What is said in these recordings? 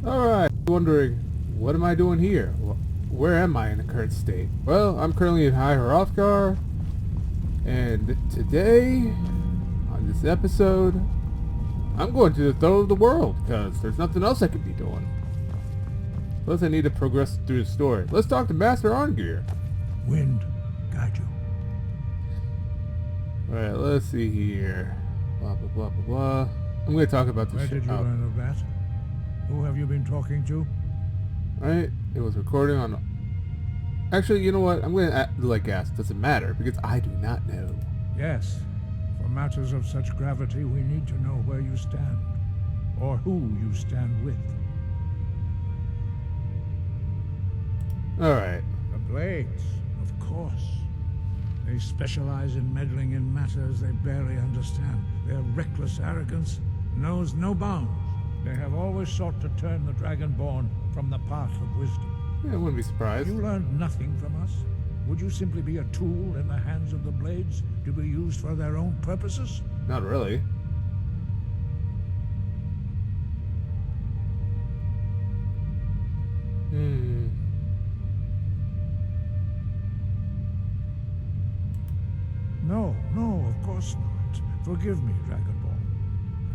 Alright, wondering, what am I doing here? Where am I in the current state? Well, I'm currently in High Hrothgar, and today, on this episode, I'm going to the throne of the world, because there's nothing else I could be doing. Plus I need to progress through the story. Let's talk to Master Arngir. Wind, guide you. Alright, let's see here. Blah, blah, blah, blah, blah. I'm going to talk about this Where did you learn of that? Who have you been talking to? Right? It was recording on... Actually, you know what? I'm going to ask. Does it matter? Because I do not know. Yes. For matters of such gravity, we need to know where you stand. Or who you stand with. Alright. The Blades, of course. They specialize in meddling in matters they barely understand. Their reckless arrogance knows no bounds. They have always sought to turn the Dragonborn from the path of wisdom. Yeah, I wouldn't be surprised. You learned nothing from us? Would you simply be a tool in the hands of the Blades to be used for their own purposes? Not really. No, of course not. Forgive me, Dragonborn.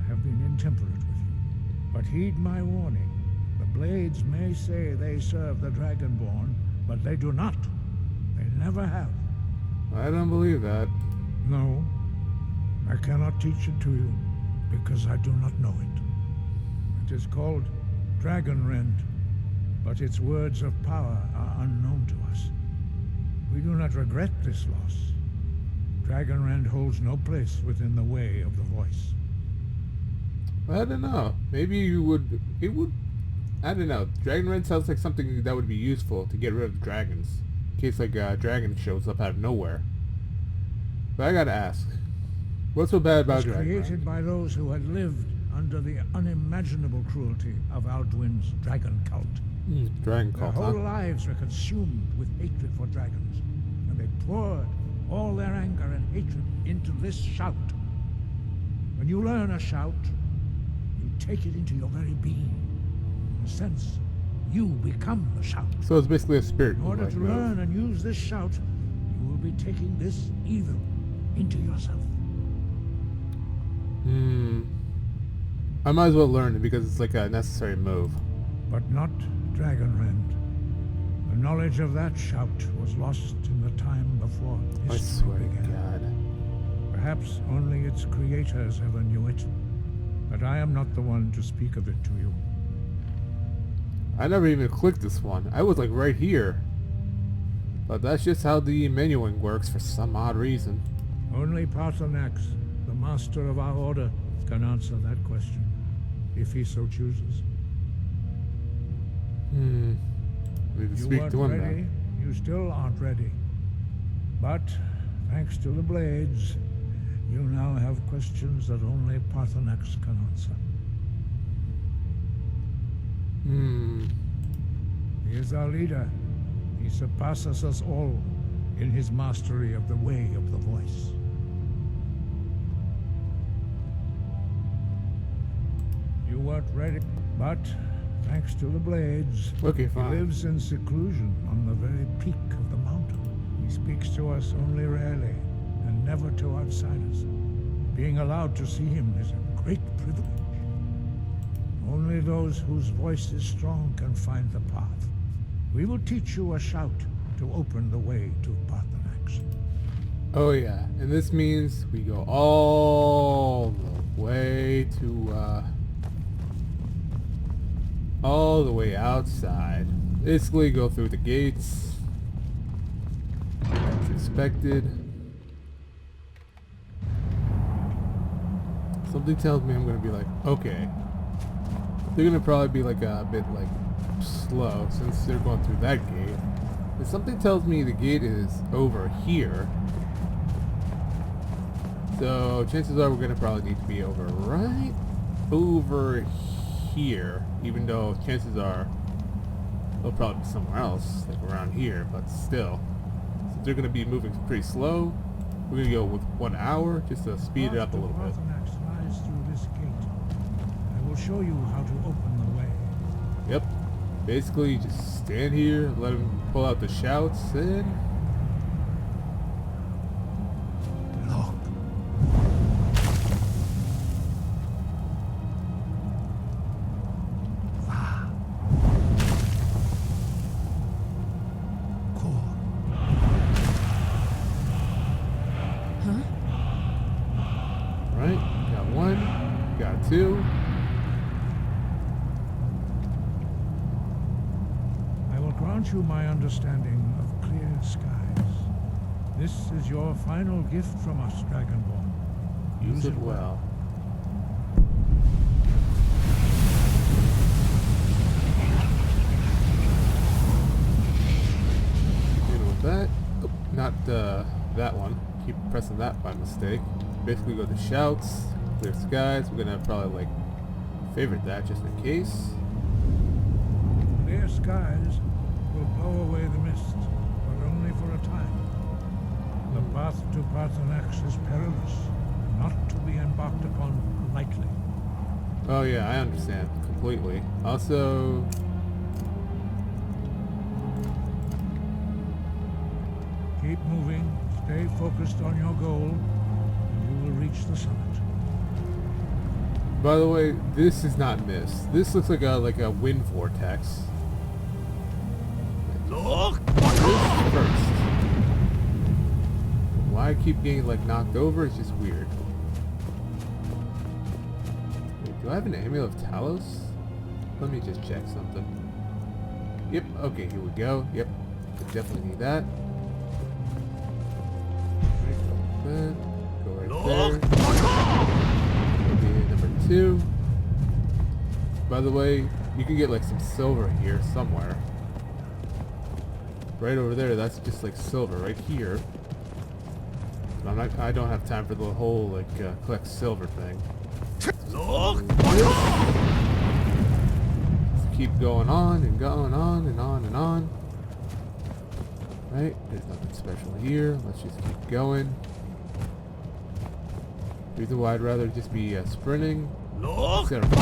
I have been intemperate with you. But heed my warning. The Blades may say they serve the Dragonborn, but they do not. They never have. I don't believe that. No, I cannot teach it to you, because I do not know it. It is called Dragonrend, but its words of power are unknown to us. We do not regret this loss. Dragonrend holds no place within the way of the voice. I don't know. Maybe you would... It would... I don't know. Dragonrend sounds like something that would be useful to get rid of dragons. In case like a dragon shows up out of nowhere. But I gotta ask. What's so bad about It was Dragonrend? created by those who had lived under the unimaginable cruelty of Alduin's dragon cult. Dragon Their cult, whole huh? lives were consumed with hatred for dragons, and they poured all their anger and hatred into this shout. When you learn a shout, you take it into your very being. In a sense, you become the shout. So it's basically a spirit. In order like to move. learn and use this shout, you will be taking this evil into yourself. I might as well learn it because it's like a necessary move. But not Dragonrend. The knowledge of that shout was lost in the time before I history swear to began. God. Perhaps only its creators ever knew it, but I am not the one to speak of it to you. I never even clicked this one. I was like right here. But that's just how the menuing works for some odd reason. Only Paarthurnax, the master of our order, can answer that question, if he so chooses. We can You speak weren't to him ready, now. you still aren't ready. But, thanks to the Blades, you now have questions that only Paarthurnax can answer. He is our leader. He surpasses us all in his mastery of the way of the voice. You weren't ready, but thanks to the Blades, Okay, he fine. lives in seclusion on the very peak of the mountain. He speaks to us only rarely, and never to outsiders. Being allowed to see him is a great privilege. Only those whose voice is strong can find the path. We will teach you a shout to open the way to Paarthurnax. Oh yeah, and this means we go all the way to, all the way outside. Basically go through the gates. As expected. Something tells me I'm gonna be like, okay. They're gonna probably be like a bit like slow since they're going through that gate. And something tells me the gate is over here. So chances are we're gonna probably need to be over right over here. Even though chances are they'll probably be somewhere else, like around here, but still. Since they're gonna be moving pretty slow, we're gonna go with 1 hour just to speed it up a little bit. Paarthurnax lies through this gate. I will show you how to open the way. Yep. Basically, you just stand here, let him pull out the shouts, and... Look. Va. Kor. Huh? Right, got one, got two. I will grant you my understanding of clear skies. This is your final gift from us, Dragonborn. Use it well. Dealing with that. Oh, not that one. Keep pressing that by mistake. Basically go to shouts, clear skies. We're gonna probably like favorite that just in case. Clear skies will blow away the mist, but only for a time. The path to Paarthurnax is perilous, not to be embarked upon lightly. Oh yeah, I understand completely. Also, Keep moving, stay focused on your goal, and you will reach the summit. by the way, this is not mist. This looks like a wind vortex. Look! This first. Why I keep getting like knocked over is just weird. Wait, do I have an Amulet of Talos? Let me just check something. Yep, okay, here we go. Yep, I definitely need that. Go right there. Okay, number 2. By the way, you can get like some silver here somewhere. Right over there, that's just like silver right here. But I don't have time for the whole like collect silver thing. Look! Let's keep going on and going on and on and on. Right, there's nothing special here. Let's just keep going. Reason why I'd rather just be sprinting Look! instead of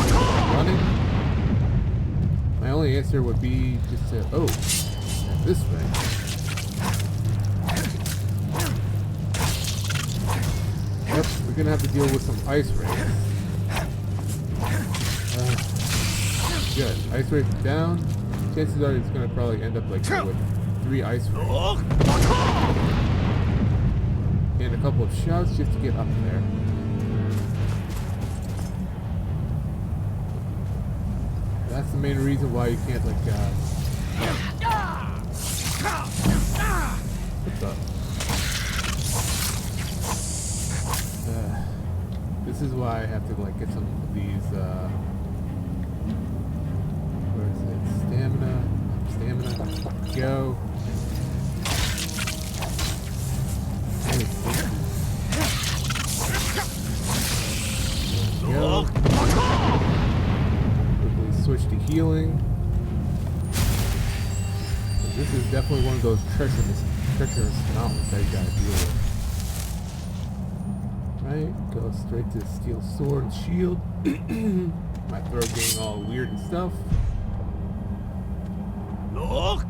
running. My only answer would be just to this way. Yep, we're gonna have to deal with some ice rays. Good. Ice rays down. Chances are it's gonna probably end up like with 3 ice rays. Look! And a couple of shouts just to get up there. That's the main reason why you can't like what's up? This is why I have to like get some of these where is it? Stamina. Go. Go. Quickly switch to healing. This is definitely one of those treacherous mountains that you gotta deal with. Right, go straight to steel sword and shield. My throat getting all weird and stuff. Look!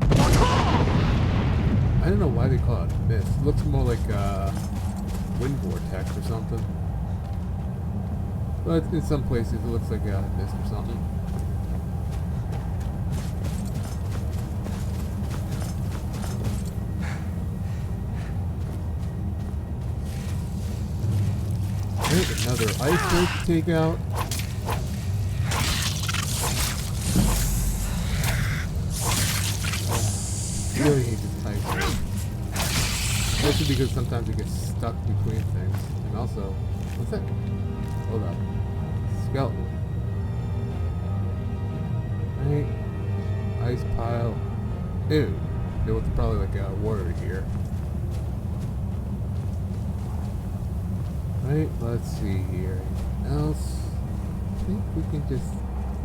I don't know why they call it mist. It looks more like a wind vortex or something. But in some places it looks like a mist or something. Another ice ray to take out. I really hate this ice ray. Especially because sometimes it gets stuck between things. And also, what's that? Hold up. Skeleton. Right. Ice pile. Ew. There was probably like a warrior here. Right, let's see here. Anything else? I think we can just...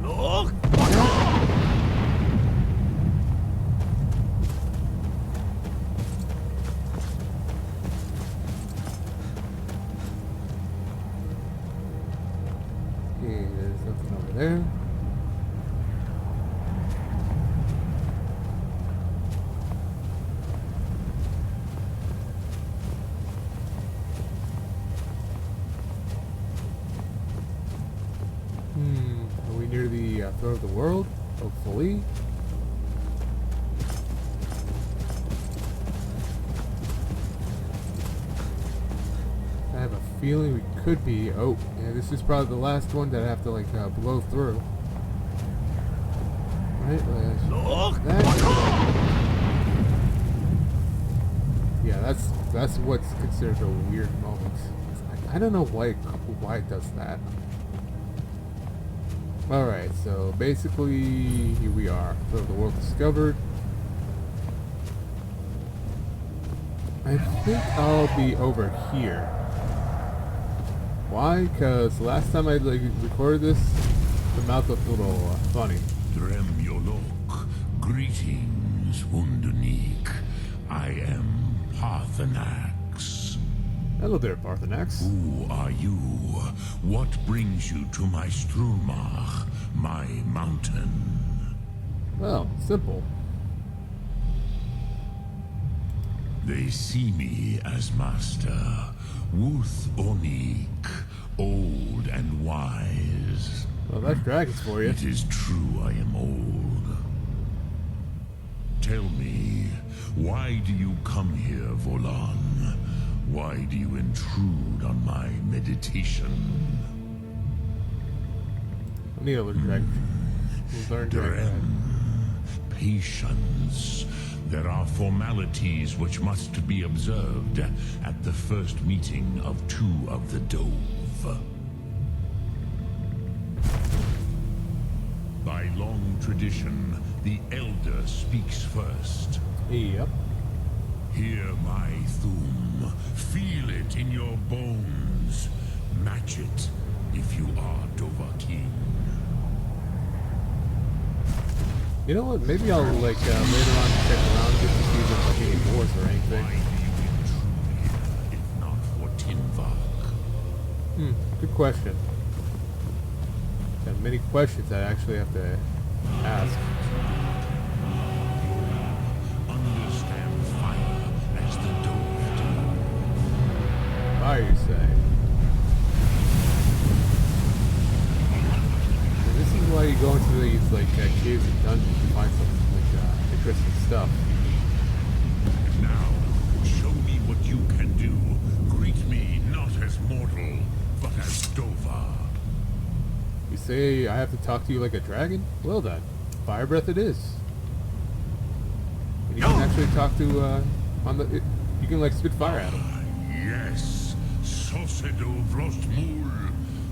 Look! Okay, there's nothing over there. Are we near the throat of the world? Hopefully. I have a feeling we could be. Oh, yeah, this is probably the last one that I have to like blow through. Right, Look! that. Yeah, that's what's considered a weird moment. I don't know why it does that. All right, so basically here we are. So the world discovered. I think I'll be over here. Why? Because last time I recorded this, the mouth looked a little funny. Dremyolok, greetings, Wundernik. I am Paarthurnax. Hello there, Paarthurnax. Who are you? What brings you to my Strumach, my mountain? Well, simple. They see me as master, Wuth Onik, old and wise. Well, that's dragons for you. It is true I am old. Tell me, why do you come here, Volan? Why do you intrude on my meditation? I need to learn dragon. We'll learn dragon. Patience. There are formalities which must be observed at the first meeting of two of the Dove. By long tradition, the Elder speaks first. Yep. Hear my Thum. Feel it in your bones. Match it if you are Dovahkiin. You know what? Maybe I'll like later on check around just to see if there's like any doors or anything. Why do you intrude here, if not for Tinvak? Good question. Got many questions I actually have to ask. Understand fire as the Dove do. Fire, you say? So this is why you go into these like caves and dungeons to find some like interesting stuff. Now, show me what you can do. Greet me not as mortal, but as Dova. You say I have to talk to you like a dragon? Well then, fire breath it is. And you can actually talk to you can like spit fire at him. Yes, Sosedo Vrostmul.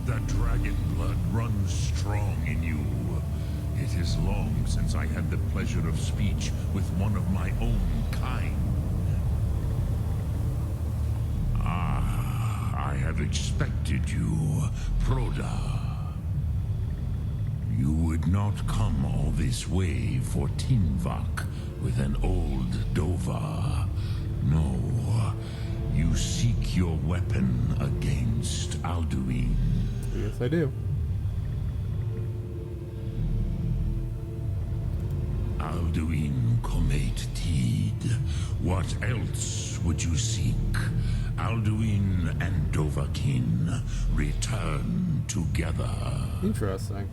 The dragon blood runs strong in you. It is long since I had the pleasure of speech with one of my own kind. I have expected you, Proda. You would not come all this way for Tinvak with an old Dova. No, you seek your weapon against Alduin. Yes, I do. Alduin Comet Teed. What else would you seek? Alduin and Dovahkiin return together. Interesting.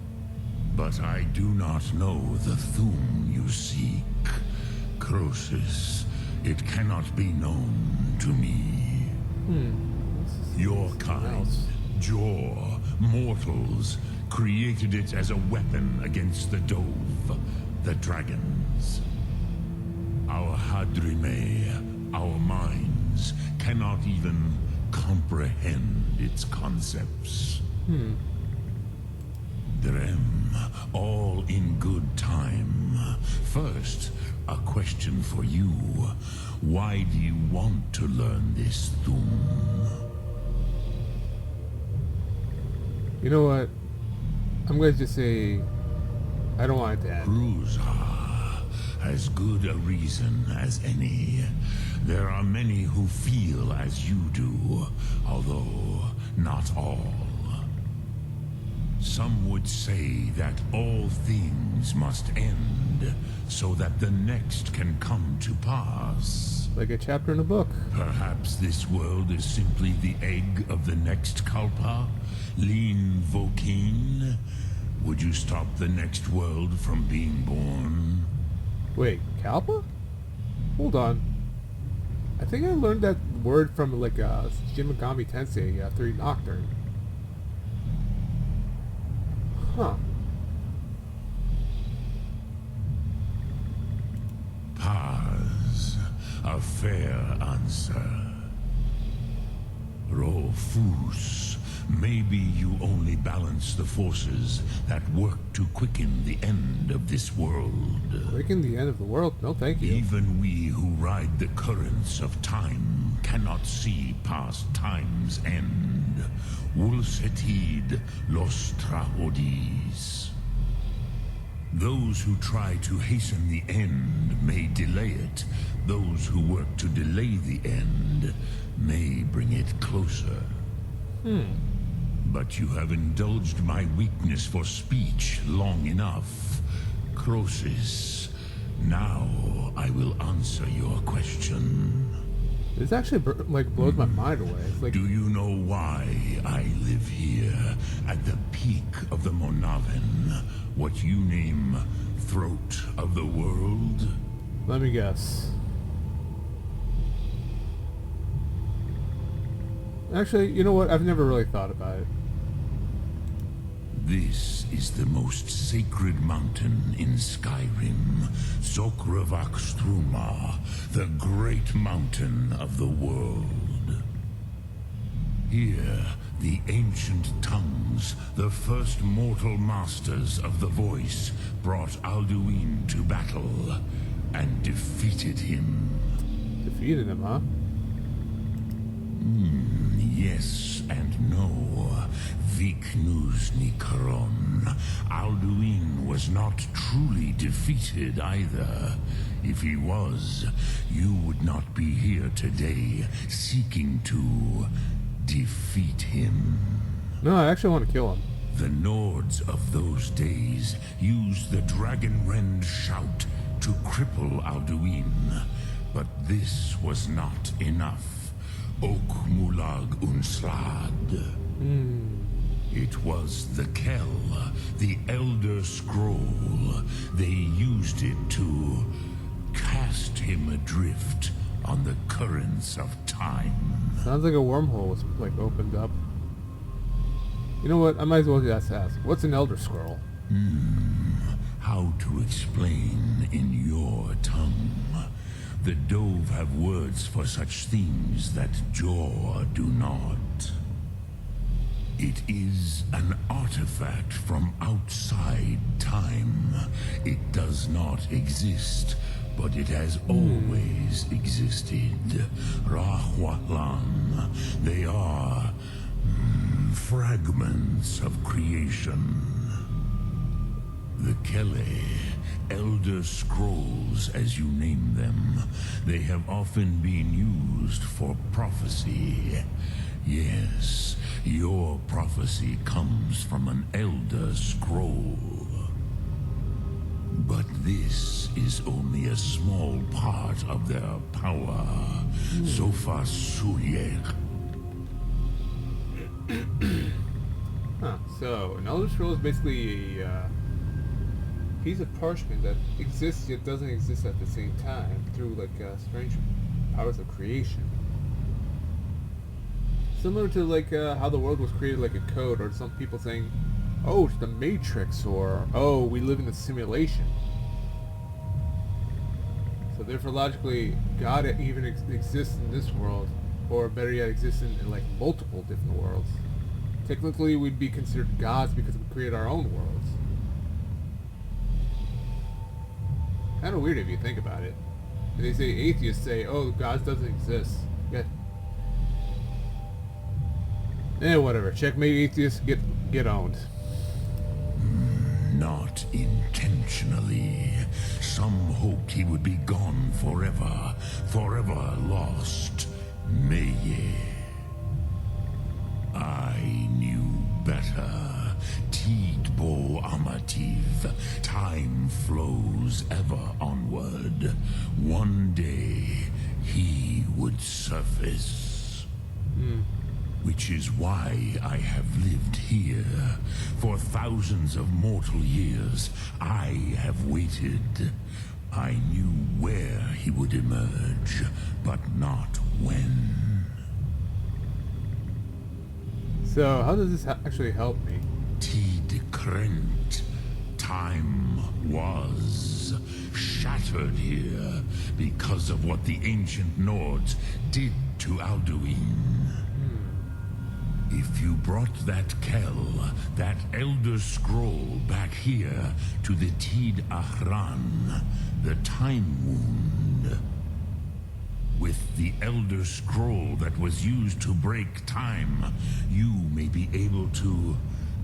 But I do not know the Thum you seek. Croesus, it cannot be known to me. Your kind, Jor, mortals, created it as a weapon against the Dove, the dragons. Our Hadrime, our minds, cannot even comprehend its concepts. Drem, all in good time. First, a question for you. Why do you want to learn this Thum? You know what? I'm going to just say I don't want it to end. Ruza, as good a reason as any. There are many who feel as you do, although not all. Some would say that all things must end, so that the next can come to pass. Like a chapter in a book. Perhaps this world is simply the egg of the next Kalpa? Lean Vokin? Would you stop the next world from being born? Wait, Kalpa? Hold on. I think I learned that word from like Shin Megami Tensei 3 Nocturne. Huh. Paz, a fair answer. Rofus, maybe you only balance the forces that work to quicken the end of this world. Quicken the end of the world? No, thank you. Even we who ride the currents of time cannot see past time's end. Wulsetid los trahodis. Those who try to hasten the end may delay it. Those who work to delay the end may bring it closer. But you have indulged my weakness for speech long enough. Croesus, now I will answer your question. This actually like blows my mind away. It's like, Do you know why I live here at the peak of the Monaven, what you name throat of the world? let me guess. Actually, you know what? I've never really thought about it. This is the most sacred mountain in Skyrim, Zokravakstruma, the great mountain of the world. Here, the ancient tongues, the first mortal masters of the voice, brought Alduin to battle and defeated him. Defeated him, huh? Yes and no. Viknus Nikaron. Alduin was not truly defeated either. If he was, you would not be here today seeking to defeat him. No, I actually want to kill him. The Nords of those days used the Dragonrend shout to cripple Alduin, but this was not enough. Ok Mulag Unslad. It was the Kell, the Elder Scroll. They used it to cast him adrift on the currents of time. Sounds like a wormhole was like opened up. You know what? I might as well just ask. What's an Elder Scroll? How to explain in your tongue? The Dove have words for such things that Jor do not. It is an artifact from outside time. It does not exist, but it has always existed. Rahwalan. They are fragments of creation. The Kele, Elder Scrolls as you name them, they have often been used for prophecy. Yes, your prophecy comes from an Elder Scroll. But this is only a small part of their power. Sofa Suyer. Huh. So, an Elder Scroll is basically a piece of parchment that exists yet doesn't exist at the same time through like strange powers of creation. Similar to like how the world was created like a code, or some people saying, oh, it's the Matrix, or oh, we live in a simulation. So therefore logically, God even exists in this world, or better yet exists in like multiple different worlds. Technically we'd be considered gods because we create our own worlds. Kind of weird if you think about it. They say atheists say, "Oh, God doesn't exist." Yeah. Whatever. Checkmate, atheists. Get owned. Not intentionally. Some hoped he would be gone forever, forever lost. Meye. I knew better. Tidbo Amativ. Time flows ever onward. One day, he would surface. Which is why I have lived here, For thousands of mortal years, I have waited. I knew where he would emerge, but not when. So, how does this actually help me? Tid Krent. Time was shattered here because of what the ancient Nords did to Alduin. If you brought that Kell, that Elder Scroll back here to the Tid Ahran, the Time Wound, with the Elder Scroll that was used to break time, you may be able to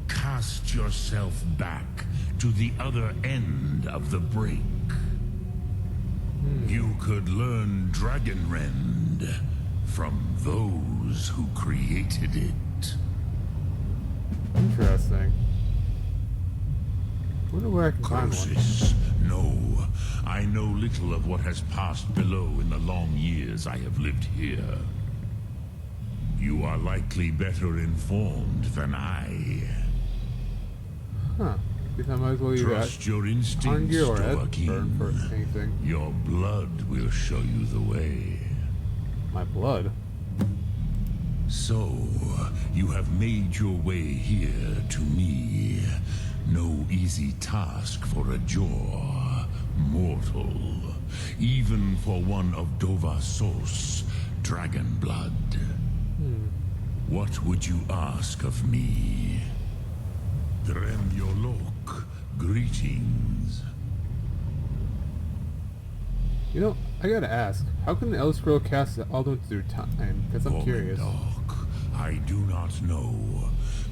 cast yourself back to the other end of the break. You could learn Dragonrend from those who created it. Interesting. Wonder where I can find one. Croesus, no. I know little of what has passed below in the long years I have lived here. You are likely better informed than I. Huh. Guess I might as well Trust your on instincts, your head. Burn Dovahkiin. for anything. Your blood will show you the way. My blood? So, you have made your way here to me. No easy task for a Jor, mortal. Even for one of Dovahsos, dragon blood. What would you ask of me? Dremyolok, greetings. You know, I gotta ask, how can the Elder Scroll cast the Alduin through time? Because I'm curious. Vormindok, I do not know.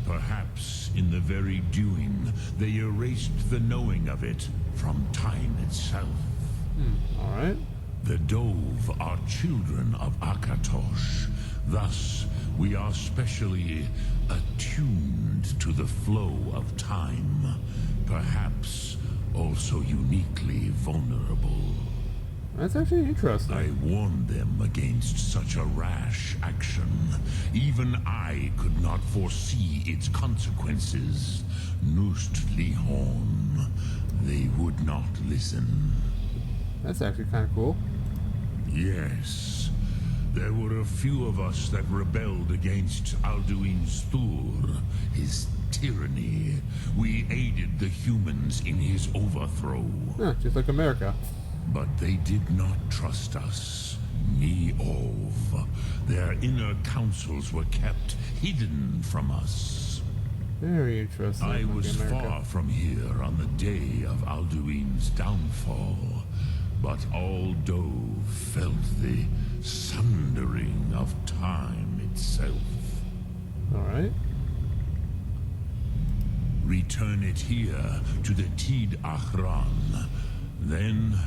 Perhaps in the very doing, they erased the knowing of it from time itself. Alright. The Dove are children of Akatosh. Thus, we are specially attuned to the flow of time. Perhaps also uniquely vulnerable. That's actually interesting. I warned them against such a rash action. Even I could not foresee its consequences. Nust Lihon. They would not listen. That's actually kind of cool. Yes. There were a few of us that rebelled against Alduin's Thur, his tyranny. We aided the humans in his overthrow. Yeah, just like America. But they did not trust us. Ni Ov. Their inner councils were kept hidden from us. Very interesting. I like was America. far from here on the day of Alduin's downfall, but all Dove felt the sundering of time itself. Alright. Return it here to the Tid Ahran. Then,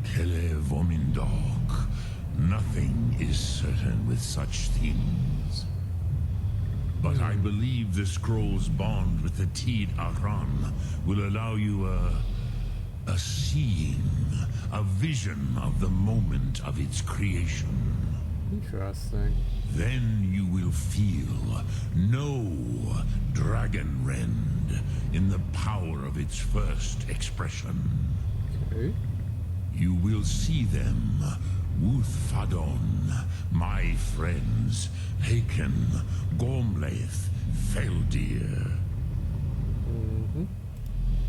Kele Vormindok. Nothing is certain with such things. But I believe the scroll's bond with the Tid Ahran will allow you a seeing, a vision of the moment of its creation. Interesting. Then you will feel, know Dragonrend in the power of its first expression. Okay. You will see them, Wuthfadon, my friends, Haken, Gormlaith, Feldir.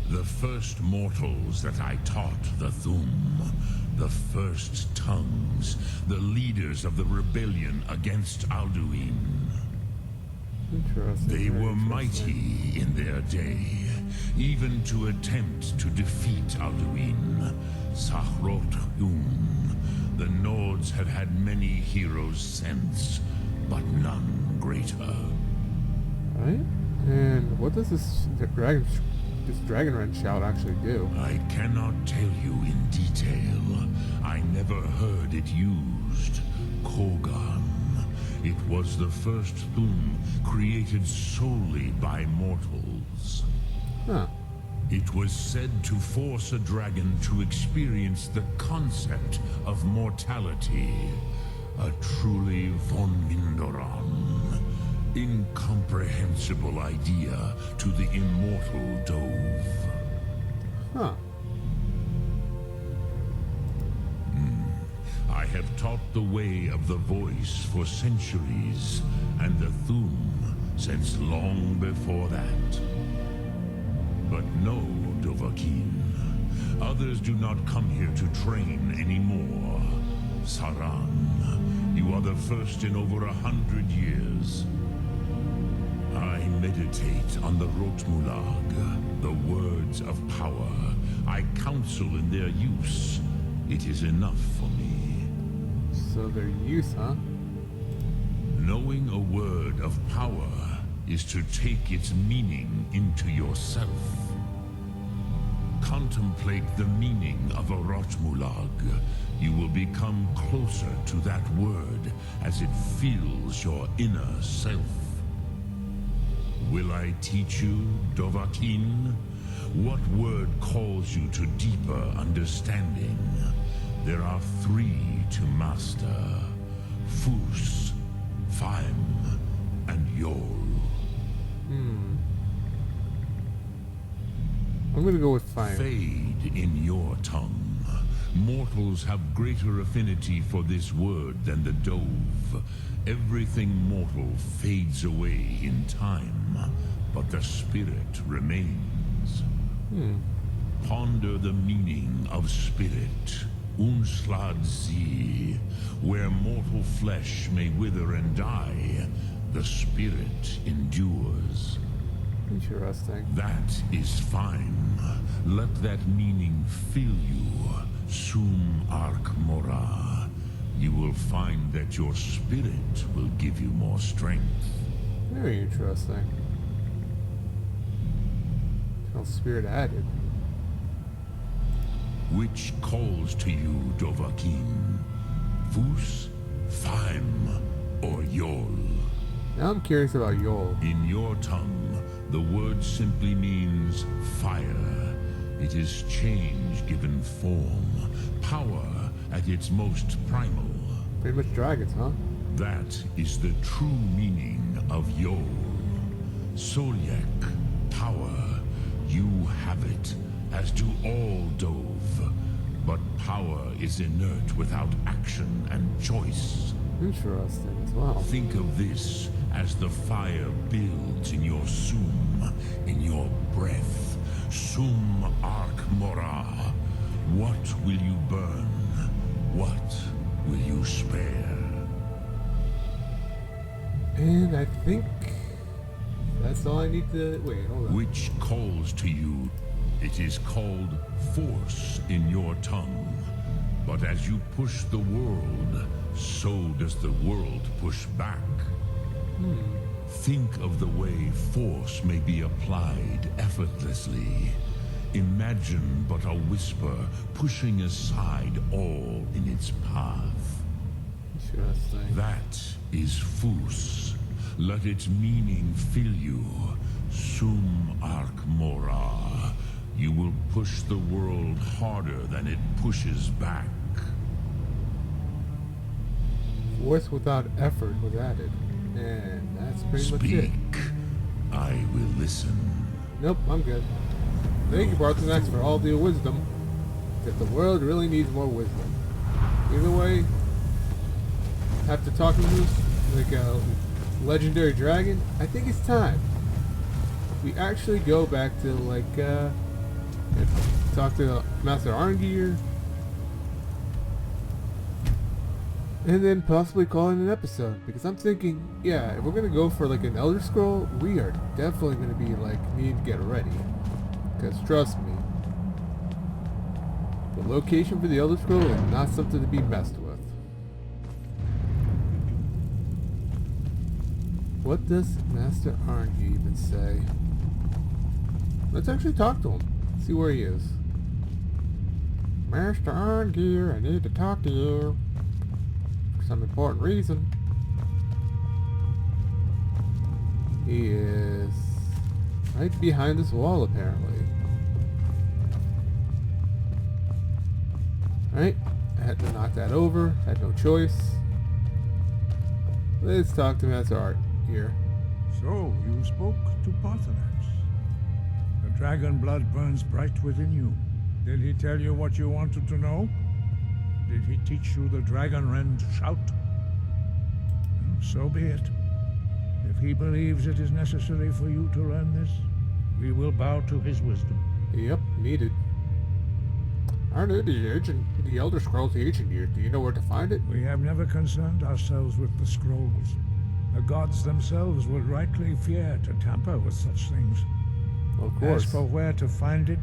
The first mortals that I taught the Thum, the first tongues, the leaders of the rebellion against Alduin. Interesting. They very were interesting. mighty in their day, even to attempt to defeat Alduin. Sahrot-Hum. The Nords have had many heroes since, but none greater. Right? And what does this Dragonrend shout actually do? I cannot tell you in detail. I never heard it used. Kogan. It was the first Thum created solely by mortals. Huh. It was said to force a dragon to experience the concept of mortality. A truly Von Mindoran. incomprehensible idea to the immortal Dove. Huh. I have taught the way of the voice for centuries, and the Thum since long before that. But no, Dovahkiin. Others do not come here to train anymore. Saran, you are the first in over 100 years. I meditate on the Rotmulag, the words of power. I counsel in their use. It is enough for me. So their use, huh? Knowing a word of power is to take its meaning into yourself. Contemplate the meaning of a Rotmulag. You will become closer to that word as it fills your inner self. Will I teach you, Dovahkiin? What word calls you to deeper understanding? There are 3 to master: Fus, Faim, and Yol. I'm gonna go with fire. Fade in your tongue. Mortals have greater affinity for this word than the Dove. Everything mortal fades away in time, but the spirit remains. Ponder the meaning of spirit. Unslad Zi. Where mortal flesh may wither and die, the spirit endures. Interesting. That is fine. Let that meaning fill you. Sum Ark Mora. You will find that your spirit will give you more strength. Very interesting. How spirit added. Which calls to you, Dovahkiin? Fus, Faim, or Yol? Now I'm curious about Yol. In your tongue, the word simply means fire. It is change given form, power at its most primal. Pretty much dragons, huh? That is the true meaning of Yol. Solyek, power. You have it, as do all Dove. But power is inert without action and choice. Interesting as well. Think of this as the fire builds in your sum, in your breath. Sum Ark Mora. What will you burn? What will you spare? And I think that's all I need to... Wait, hold on. Which calls to you? It is called force in your tongue. But as you push the world, so does the world push back. Think of the way force may be applied effortlessly. Imagine but a whisper pushing aside all in its path. Interesting. That is Fus. Let its meaning fill you. Sum Ark Mora. You will push the world harder than it pushes back. Force without effort was added. And that's pretty much it. Speak. I will listen. Nope, I'm good. Thank you, Paarthurnax, for all the wisdom. That the world really needs more wisdom. Either way, after talking to this, like a legendary dragon, I think it's time we actually go back to talk to Master Arngeir, and then possibly call it an episode. Because I'm thinking, yeah, if we're gonna go for like an Elder Scroll, we are definitely gonna be like need to get ready. Because trust me, the location for the Elder Scroll is not something to be messed with. What does Master Arngeir even say? Let's actually talk to him. See where he is. Master Arngeir, I need to talk to you. For some important reason. He is right behind this wall, apparently. Alright, I had to knock that over. Had no choice. Let's talk to Master Art here. So, you spoke to Paarthurnax. The dragon blood burns bright within you. Did he tell you what you wanted to know? Did he teach you the dragon rend shout? Well, so be it. If he believes it is necessary for you to learn this, we will bow to his wisdom. Yep, needed. I know the Elder Scrolls Ancient Years. Do you know where to find it? We have never concerned ourselves with the scrolls. The gods themselves would rightly fear to tamper with such things. Of course. As for where to find it,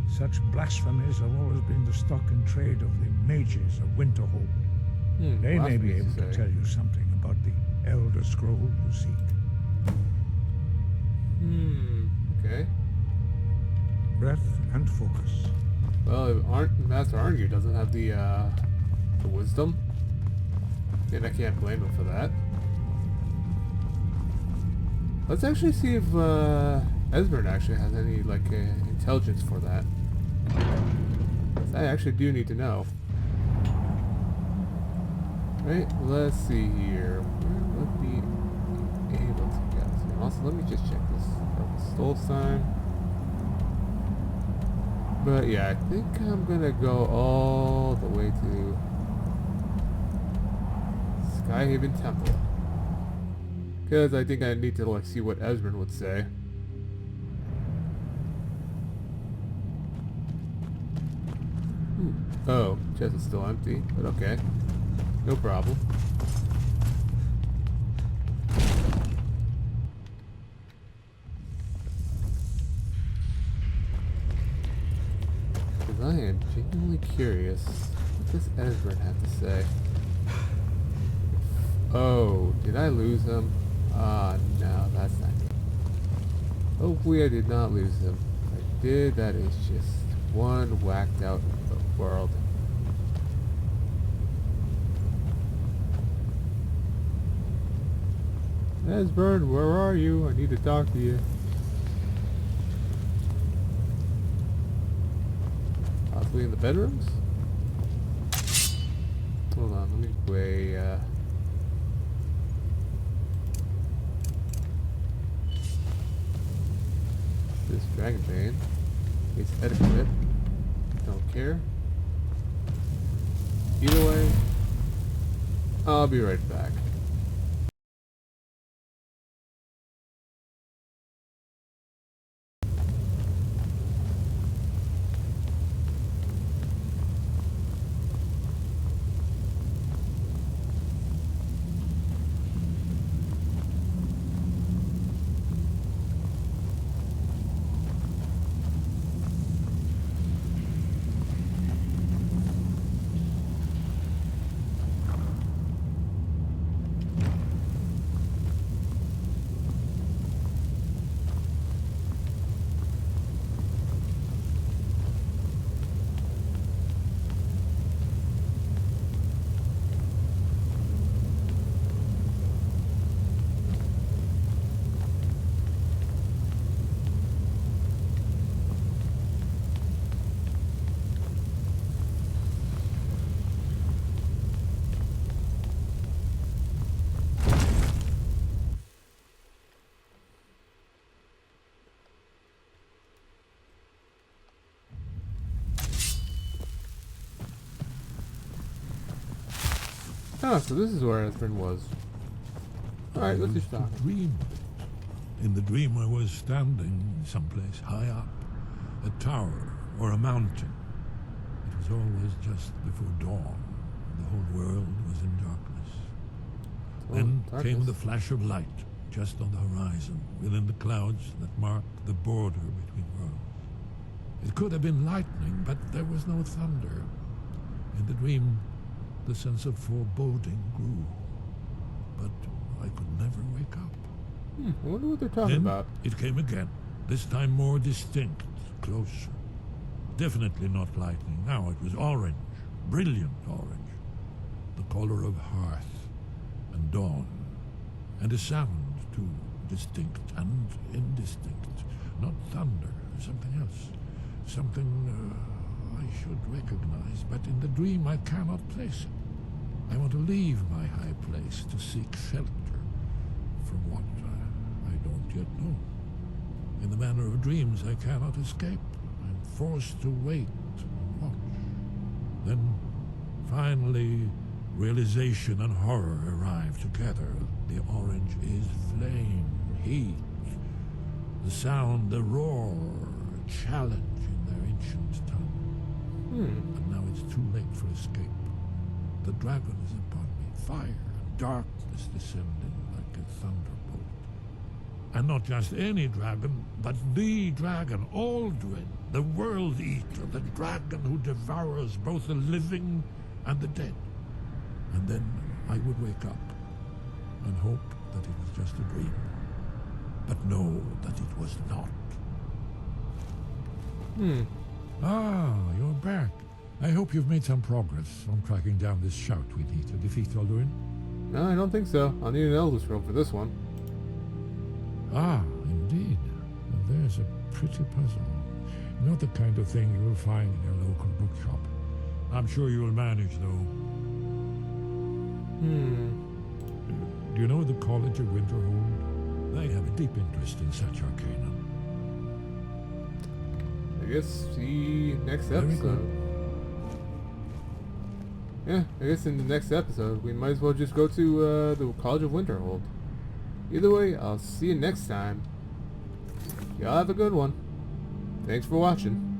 such blasphemies have always been the stock and trade of the mages of Winterhold. They may be able to tell you something about the Elder Scroll you seek. Okay. Breath and focus. Well, if Master Arngeir doesn't have the wisdom, then I can't blame him for that. Let's actually see if Esbern actually has any intelligence for that. 'Cause I actually do need to know. Right? Let's see here. Where would be able to get to? Also, let me just check this. Stolstein. But yeah, I think I'm gonna go all the way to Skyhaven Temple. Because I think I need to see what Esbern would say. Oh, chest is still empty, but okay. No problem. Because I am genuinely curious, what does Esbern have to say? Oh, did I lose him? Ah, no, that's not good. Hopefully I did not lose him. If I did, that is just one whacked out world. Esbern, where are you? I need to talk to you. Possibly in the bedrooms? Hold on, let me weigh, this Dragon Bane. It's etiquette. Don't care. Either way, I'll be right back. Oh, so this is where Esbern was. Alright, let's just talk. Dream. In the dream I was standing someplace high up. A tower or a mountain. It was always just before dawn. The whole world was in darkness. Then came the flash of light, just on the horizon, within the clouds that marked the border between worlds. It could have been lightning, but there was no thunder. In the dream, the sense of foreboding grew. But I could never wake up. I wonder what they're talking Then about. it came again, this time more distinct, closer. Definitely not lightning. Now it was orange, brilliant orange. The color of hearth and dawn. And a sound, too, distinct and indistinct. Not thunder, something else. Something I should recognize, but in the dream I cannot place it. I want to leave my high place to seek shelter from what yet know. In the manner of dreams, I cannot escape. I'm forced to wait and watch. Then, finally, realization and horror arrive together. The orange is flame, heat, the sound, the roar, a challenge in their ancient tongue. And now it's too late for escape. The dragon is upon me, fire and darkness descending like a thunderbolt. And not just any dragon, but the dragon, Aldrin, the world eater, the dragon who devours both the living and the dead. And then I would wake up and hope that it was just a dream, but know that it was not. Ah, you're back. I hope you've made some progress on tracking down this shout we need to defeat Alduin. No, I don't think so. I'll need an Elder Scroll for this one. Ah, indeed. And there's a pretty puzzle. Not the kind of thing you'll find in your local bookshop. I'm sure you'll manage, though. Do you know the College of Winterhold? They have a deep interest in such arcana. I guess see next Very episode. good. Yeah, I guess in the next episode we might as well just go to the College of Winterhold. Either way, I'll see you next time. Y'all have a good one. Thanks for watching.